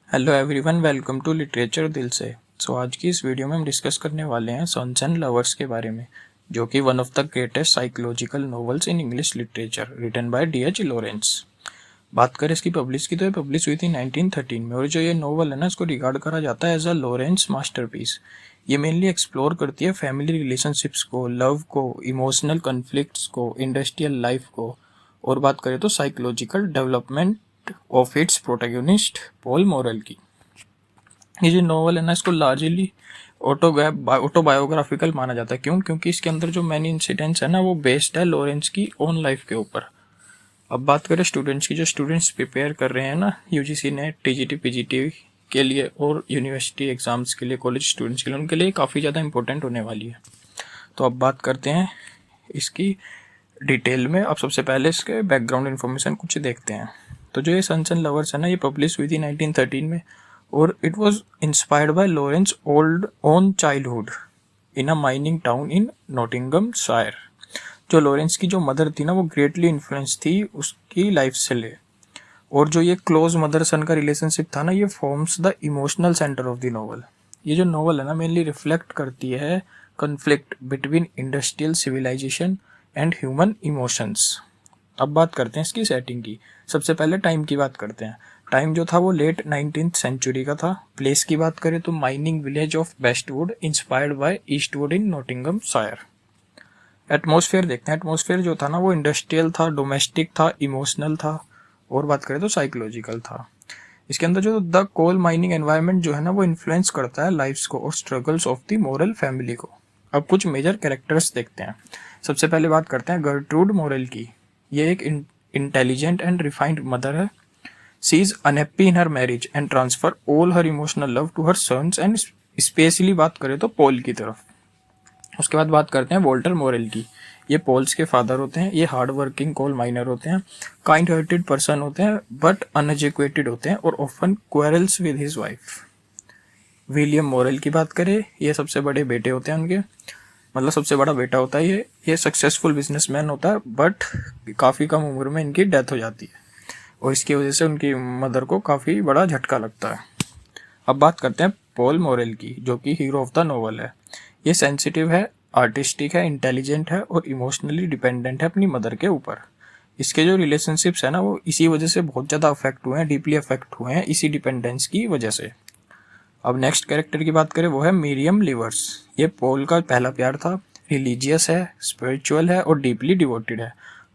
Hello everyone, welcome to literature दिल से। आज की इस वीडियो में हम डिस्कस करने वाले हैं सन्स एंड लवर्स के बारे में, जो कि one of the greatest psychological novels in English literature written by D.H. Lawrence. बात करें इसकी पब्लिश की, तो ये पब्लिश हुई थी 1913 में। और जो ये नॉवल है ना, इसको रिगार्ड करा जाता है एज अ लॉरेंस मास्टरपीस। ये मेनली एक्सप्लोर करती है फैमिली रिलेशनशिप्स को, लव को, इमोशनल कन्फ्लिक्ट्स को, इंडस्ट्रियल लाइफ को, और बात करें तो psychological development of its protagonist Paul Morel की। ये जो नॉवल है ना, इसको लार्जली ऑटोबायोग्राफिकल माना जाता है। क्यों? क्योंकि इसके अंदर जो मेन इंसिडेंट्स है ना, वो बेस्ड है लॉरेंस की ओन लाइफ के ऊपर। अब बात करें स्टूडेंट्स की, जो स्टूडेंट्स प्रिपेयर कर रहे हैं ना यूजीसी नेट, टीजीटी, पीजीटी के लिए और यूनिवर्सिटी एग्जाम्स के लिए, कॉलेज स्टूडेंट्स के लिए, उनके लिए काफ़ी ज़्यादा इंपॉर्टेंट होने वाली है। तो अब बात करते हैं इसकी डिटेल में। अब सबसे पहले इसके बैकग्राउंड इन्फॉर्मेशन कुछ देखते हैं। तो जो ये सन्स एंड लवर्स है ना, ये पब्लिश हुई थी 1913 में, और it was inspired by Lawrence old own childhood in a mining town in Nottinghamshire. जो लॉरेंस की जो मदर थी ना, वो ग्रेटली इन्फ्लुएंस थी उसकी लाइफ से ले। और जो ये क्लोज मदर सन का रिलेशनशिप था ना, ये forms the emotional center of the novel. ये जो नॉवल है ना, मेनली रिफ्लेक्ट करती है conflict between industrial civilization and human emotions. अब बात करते हैं इसकी सेटिंग की। सबसे पहले टाइम की बात करते हैं। टाइम जो था वो लेट 19th सेंचुरी का था। प्लेस की बात करें तो mining village of Westwood inspired by Eastwood in Nottinghamshire. Atmosphere देखते हैं। एटमॉस्फेयर जो था ना, वो इंडस्ट्रियल था, डोमेस्टिक था, इमोशनल था, और बात करें तो साइकोलॉजिकल था। इसके अंदर जो द कोल माइनिंग एनवायरनमेंट जो है ना, वो इन्फ्लुएंस करता है लाइफ्स को और struggles of the Morel family को। अब कुछ मेजर कैरेक्टर्स देखते हैं। सबसे पहले बात करते हैं गर्ट्रूड मोरेल की। ये एक इंटेलिजेंट एंड रिफाइंड मदर है। She is unhappy in her marriage and transfer all her emotional love to her sons and specially बात करें तो पॉल की तरफ। उसके बाद बात करते हैं वॉल्टर मोरेल की। ये पॉल्स के फादर होते हैं। ये हार्ड वर्किंग कोल माइनर होते हैं, काइंड हार्टेड पर्सन होते हैं, बट अनएजुकेटेड होते हैं और often quarrels with his wife. William Morel की बात करें, ये सबसे बड़े बेटे होते हैं उनके, मतलब सबसे बड़ा बेटा होता है ये सक्सेसफुल बिजनेसमैन होता है, बट काफ़ी कम उम्र में इनकी डेथ हो जाती है, और इसकी वजह से उनकी मदर को काफ़ी बड़ा झटका लगता है। अब बात करते हैं पॉल मोरेल की, जो कि हीरो ऑफ द नॉवल है। ये सेंसिटिव है, आर्टिस्टिक है, इंटेलिजेंट है और इमोशनली डिपेंडेंट है अपनी मदर के ऊपर। इसके जो रिलेशनशिप्स है ना, वो इसी वजह से बहुत ज़्यादा अफेक्ट हुए हैं, डीपली अफेक्ट हुए हैं इसी डिपेंडेंस की वजह से। अब नेक्स्ट कैरेक्टर की बात करें, वो है मिरियम लिवर्स। ये पॉल का पहला प्यार था, रिलीजियस है, स्पिरिचुअल है और डीपली डिवोटेड है।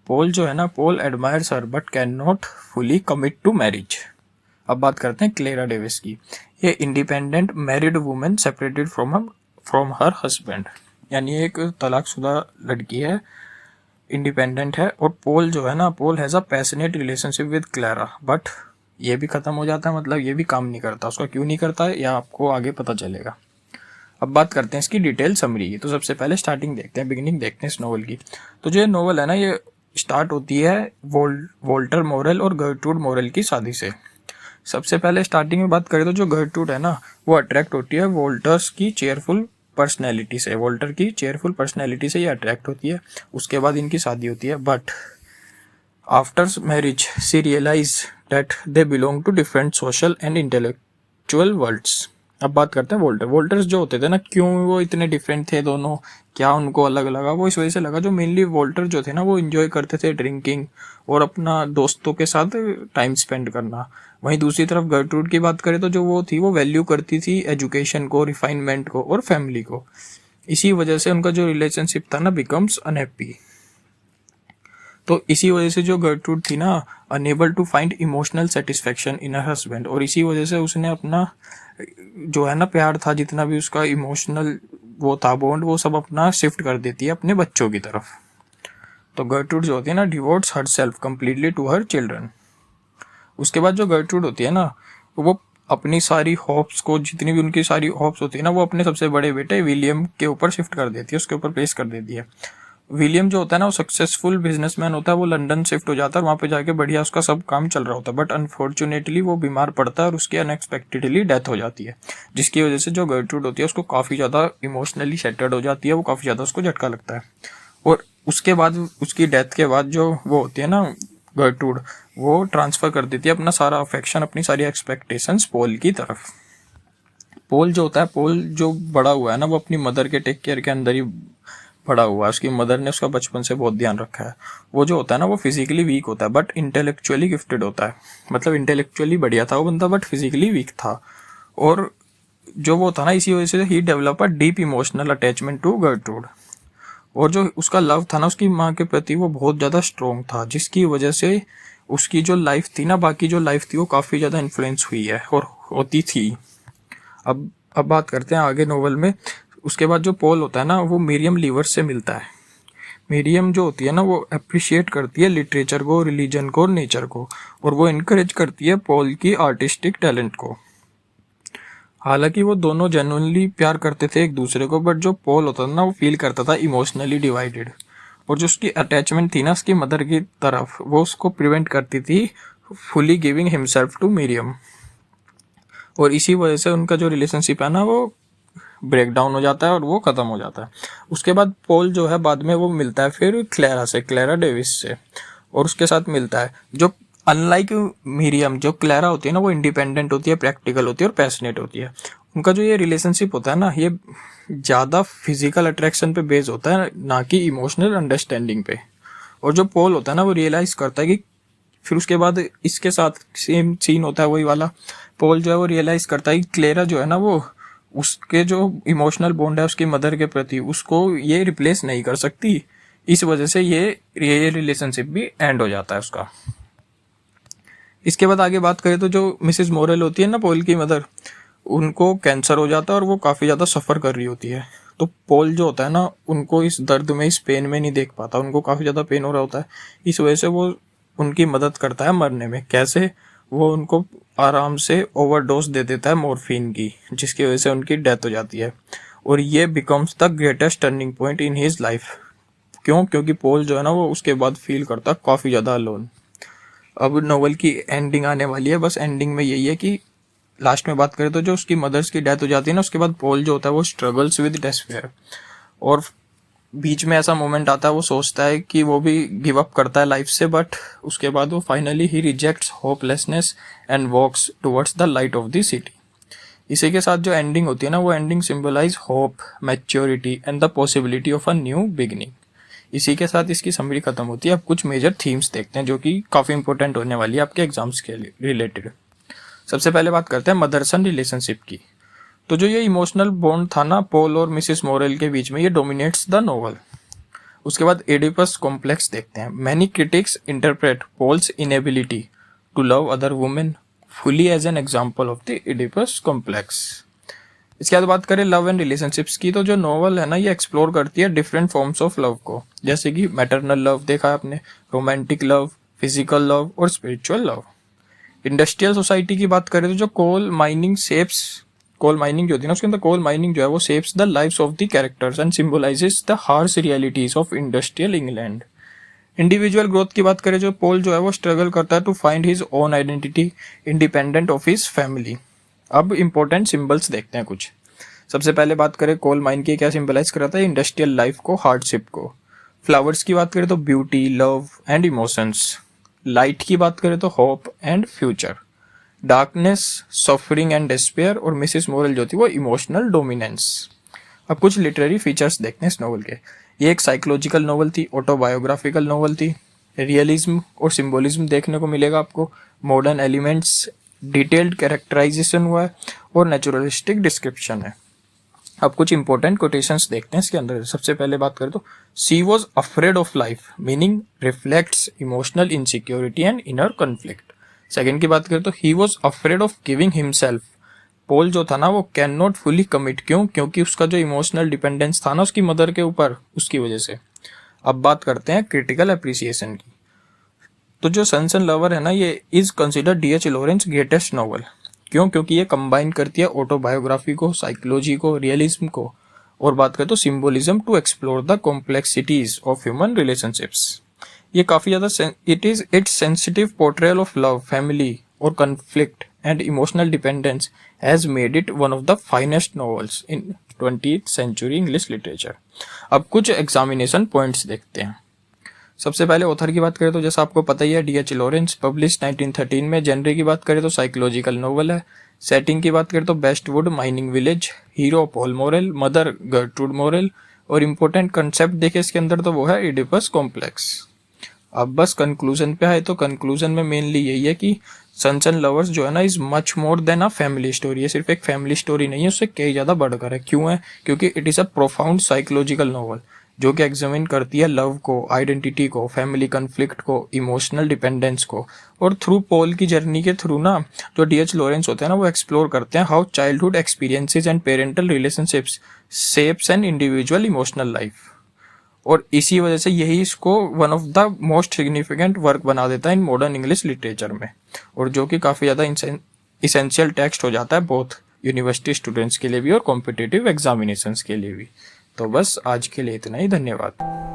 पॉल जो है ना, Paul admires her but can not fully commit to marriage. अब बात करते हैं क्लेरा डेविस की। ये independent married women separated from her husband, यानी एक तलाकशुदा लड़की है, इंडिपेंडेंट है। और पॉल जो है ना, Paul has a passionate relationship with Clara, but ये भी ख़त्म हो जाता है, मतलब ये भी काम नहीं करता। उसका क्यों नहीं करता है, या आपको आगे पता चलेगा। अब बात करते हैं इसकी डिटेल समरी की। तो सबसे पहले स्टार्टिंग देखते हैं, बिगिनिंग देखते हैं इस नॉवल की। तो जो ये नॉवल है ना, ये स्टार्ट होती है वॉल्टर मोरेल और गर्ट्रूड मोरेल की शादी से। सबसे पहले स्टार्टिंग में बात करें तो जो गर्ट्रूड है ना, वो अट्रैक्ट होती है वॉल्टर्स की चेयरफुल पर्सनैलिटी से। वॉल्टर की चेयरफुल पर्सनैलिटी से ये अट्रैक्ट होती है। उसके बाद इनकी शादी होती है, but after marriage she realize that they belong to different social and intellectual worlds. अब बात करते हैं वोल्टर्स जो होते थे ना, क्यों वो इतने डिफरेंट थे दोनों, क्या उनको अलग लगा? वो इस वजह से लगा, जो मेनली वोल्टर जो थे ना, वो इन्जॉय करते थे ड्रिंकिंग और अपना दोस्तों के साथ टाइम स्पेंड करना। वहीं दूसरी तरफ गर्ट्रूड की बात करें तो जो वो थी, वो वैल्यू करती थी एजुकेशन को, रिफाइनमेंट को और फैमिली को। इसी वजह से उनका जो रिलेशनशिप था ना, बिकम्स अनहैप्पी। तो इसी वजह से जो गर्ट्रूड थी ना, unable to find emotional satisfaction in her husband, और इसी वजह से उसने अपना जो है ना प्यार था, जितना भी उसका इमोशनल वो था बॉन्ड, वो सब अपना शिफ्ट कर देती है अपने बच्चों की तरफ। तो गर्ट्रूड जो होती है ना, devotes herself completely to her children. उसके बाद जो गर्ट्रूड होती है ना, वो अपनी सारी होप्स को, जितनी भी उनकी सारी होप्स होती है ना, वो अपने सबसे बड़े बेटे विलियम के ऊपर शिफ्ट कर देती है, उसके ऊपर प्लेस कर देती है। विलियम जो होता है ना, वो सक्सेसफुल बिजनेसमैन होता है, वो लंदन शिफ्ट हो जाता है, वहाँ पे जाके बढ़िया उसका सब काम चल रहा होता है, बट अनफॉर्चुनेटली वो बीमार पड़ता है और उसकी अनएक्सपेक्टेडली डेथ हो जाती है, जिसकी वजह से जो गर्ट्रूड होती है उसको काफ़ी ज़्यादा इमोशनली शैटर्ड हो जाती है, वो काफ़ी ज़्यादा उसको झटका लगता है। और उसके बाद, उसकी डेथ के बाद जो वो होती है ना गर्ट्रूड, वो ट्रांसफ़र कर देती है अपना सारा अफेक्शन, अपनी सारी एक्सपेक्टेशंस पॉल की तरफ। पॉल जो होता है, पॉल जो बड़ा हुआ है ना, वो अपनी मदर के टेक केयर के अंदर ही बड़ा हुआ है। उसकी मदर ने उसका बचपन से बहुत ध्यान रखा है। वो जो होता है ना, वो फिजिकली वीक होता है बट इंटेलेक्चुअली गिफ्टेड होता है। मतलब इंटेलेक्चुअली बढ़िया था वो बंदा बट फिजिकली वीक था। और जो वो था ना, इसी वजह से ही develop a deep emotional attachment to Gertrude. और जो उसका लव था ना उसकी माँ के प्रति, वो बहुत ज़्यादा स्ट्रोंग था, जिसकी वजह से उसकी जो लाइफ थी ना, बाकी जो लाइफ थी वो काफ़ी ज़्यादा इन्फ्लुएंस हुई है और होती थी। अब बात करते हैं आगे नोवेल में। उसके बाद जो पॉल होता है ना, वो मिरियम लीवर से मिलता है। मिरियम जो होती है ना, वो अप्रिशिएट करती है लिटरेचर को, रिलीजन को और नेचर को, और वो इनकरेज करती है पॉल की आर्टिस्टिक टैलेंट को। हालांकि वो दोनों जेन्युइनली प्यार करते थे एक दूसरे को, बट जो पॉल होता था ना, वो फील करता था इमोशनली डिवाइडेड। और जो उसकी अटैचमेंट थी ना उसकी मदर की तरफ, वो उसको प्रिवेंट करती थी fully giving himself to Miriam. और इसी वजह से उनका जो रिलेशनशिप है ना, वो ब्रेक डाउन हो जाता है और वो ख़त्म हो जाता है। उसके बाद पॉल जो है बाद में वो मिलता है फिर क्लेरा से, क्लेरा डेविस से, और उसके साथ मिलता है। जो अनलाइक मिरियम, जो क्लेरा होती है ना, वो इंडिपेंडेंट होती है, प्रैक्टिकल होती है और पैशनेट होती है। उनका जो ये रिलेशनशिप होता है ना, ये ज़्यादा फिजिकल अट्रैक्शन पे बेस होता है, ना कि इमोशनल अंडरस्टैंडिंग पे। और जो पॉल होता है ना, वो रियलाइज़ करता है कि फिर उसके बाद इसके साथ सेम सीन होता है वही वाला। पॉल जो है वो रियलाइज़ करता है कि क्लेरा जो है ना, वो उसके जो इमोशनल बॉन्ड है उसकी मदर के प्रति, उसको ये रिप्लेस नहीं कर सकती। इस वजह से ये रिलेशनशिप भी एंड हो जाता है उसका। इसके बाद आगे बात करें तो जो मिसेस मोरेल होती है ना, पॉल की मदर, उनको कैंसर हो जाता है और वो काफ़ी ज़्यादा सफ़र कर रही होती है। तो पॉल जो होता है ना, उनको इस दर्द में, इस पेन में नहीं देख पाता, उनको काफ़ी ज़्यादा पेन हो रहा होता है। इस वजह से वो उनकी मदद करता है मरने में। कैसे? वो उनको आराम से ओवरडोज दे देता है मॉर्फिन की, जिसकी वजह से उनकी डेथ हो जाती है। और ये becomes the greatest turning point in his life. क्यों? क्योंकि पॉल जो है ना, वो उसके बाद फील करता है काफ़ी ज़्यादा अलोन। अब नोवेल की एंडिंग आने वाली है। बस एंडिंग में यही है कि लास्ट में बात करें तो जो उसकी मदर्स की डेथ हो जाती है ना, उसके बाद पॉल जो होता है वो स्ट्रगल्स विद डेस्पेयर। और बीच में ऐसा मोमेंट आता है, वो सोचता है कि वो भी गिव अप करता है लाइफ से, बट उसके बाद वो finally he rejects hopelessness and walks towards the light of the city. इसी के साथ जो एंडिंग होती है ना, वो ending symbolize hope, maturity and the possibility of a new beginning. इसी के साथ इसकी समरी खत्म होती है। अब कुछ मेजर थीम्स देखते हैं जो कि काफ़ी इंपॉर्टेंट होने वाली है आपके एग्जाम्स के रिलेटेड। सबसे पहले बात करते हैं मदर सन रिलेशनशिप की। तो जो ये इमोशनल बॉन्ड था ना पॉल और मिसेस मोरेल के बीच में, ये डोमिनेट्स द नोवेल। उसके बाद एडिपस कॉम्प्लेक्स देखते हैं। Many critics interpret Paul's inability to love other women fully as an example of the Oedipus complex. इसके बाद बात करें लव एंड रिलेशनशिप्स की, तो जो नोवेल है ना, ये एक्सप्लोर करती है डिफरेंट फॉर्म्स ऑफ लव को, जैसे कि मैटरनल लव देखा है आपने, रोमांटिक लव, फिजिकल लव और स्पिरिचुअल लव। इंडस्ट्रियल सोसाइटी की बात करें तो जो कोल माइनिंग जो होती है ना, उसके अंदर कोल माइनिंग जो है वो shapes the lives of the characters and symbolizes the harsh realities of industrial England. Individual growth की बात करें, जो पोल जो है वो स्ट्रगल करता है to find his own identity independent of his family. अब इंपॉर्टेंट सिंबल्स देखते हैं कुछ। सबसे पहले बात करें कोल माइन की, क्या सिंबलाइज कराता है? इंडस्ट्रियल लाइफ को, हार्डशिप को। फ्लावर्स की बात करें तो beauty, love and emotions. Light की बात करें तो hope and future. Darkness, suffering and despair. और मिसेस मोरल जो थी वो इमोशनल डोमिनेंस। अब कुछ लिटरेरी फीचर्स देखते हैं इस नॉवल के। ये एक साइकोलॉजिकल नॉवल थी, ऑटोबायोग्राफिकल नॉवल थी, रियलिज्म और सिंबोलिज्म देखने को मिलेगा आपको, मॉडर्न एलिमेंट्स, डिटेल्ड कैरेक्टराइजेशन हुआ है और नेचुरलिस्टिक डिस्क्रिप्शन है। अब कुछ इंपॉर्टेंट कोटेशंस देखते हैं इसके अंदर। सबसे पहले बात करें तो she was afraid of life, meaning reflects emotional insecurity and inner conflict. Second की बात करें तो he was afraid of giving himself. Paul जो था ना वो कैन नॉट फुली कमिट। क्यों? क्योंकि उसका जो इमोशनल डिपेंडेंस था ना उसकी मदर के ऊपर, उसकी वजह से। अब बात करते हैं क्रिटिकल अप्रिसिएशन की। तो जो सन्स एंड लवर है ना, ये is consider D.H. Lawrence greatest novel. क्यों? क्योंकि ये कंबाइन करती है ऑटोबायोग्राफी को, साइकोलॉजी को, रियलिज्म को, और बात करें तो symbolism to explore the complexities of human relationships. ये काफ़ी ज़्यादा its sensitive portrayal of love, family और conflict and emotional dependence has made it one of the finest novels in 20th century English literature. अब कुछ examination points देखते हैं। सबसे पहले ऑथर की बात करें तो जैसा आपको पता ही है, D.H. लॉरेंस, पब्लिश 1913 में। जेनरे की बात करें तो साइकोलॉजिकल नोवेल है। सेटिंग की बात करें तो Westwood mining village, hero Paul Morel, mother Gertrude Morel, और इम्पोर्टेंट कंसेप्ट देखे इसके अंदर तो वो है इडिपस कॉम्प्लेक्स। अब बस कंक्लूजन पे आए तो कंक्लूजन में मेनली यही है कि सन्स एंड लवर्स जो है ना is much more than a family story. ये सिर्फ एक फैमिली स्टोरी नहीं है, उससे कई ज़्यादा बढ़कर है। क्यों है? क्योंकि it is a profound psychological novel जो कि एग्जामिन करती है लव को, आइडेंटिटी को, फैमिली कन्फ्लिक्ट को, इमोशनल डिपेंडेंस को। और थ्रू पॉल की जर्नी के थ्रू ना जो D.H. लॉरेंस होते हैं ना वो एक्सप्लोर करते हैं how childhood experiences and parental relationships shapes an individual emotional life. और इसी वजह से यही इसको one of the most significant work बना देता है इन मॉडर्न इंग्लिश लिटरेचर में, और जो कि काफ़ी ज़्यादा इसेंशियल टेक्स्ट हो जाता है बोथ यूनिवर्सिटी स्टूडेंट्स के लिए भी और कॉम्पिटिटिव एग्जामिनेशंस के लिए भी। तो बस आज के लिए इतना ही, धन्यवाद।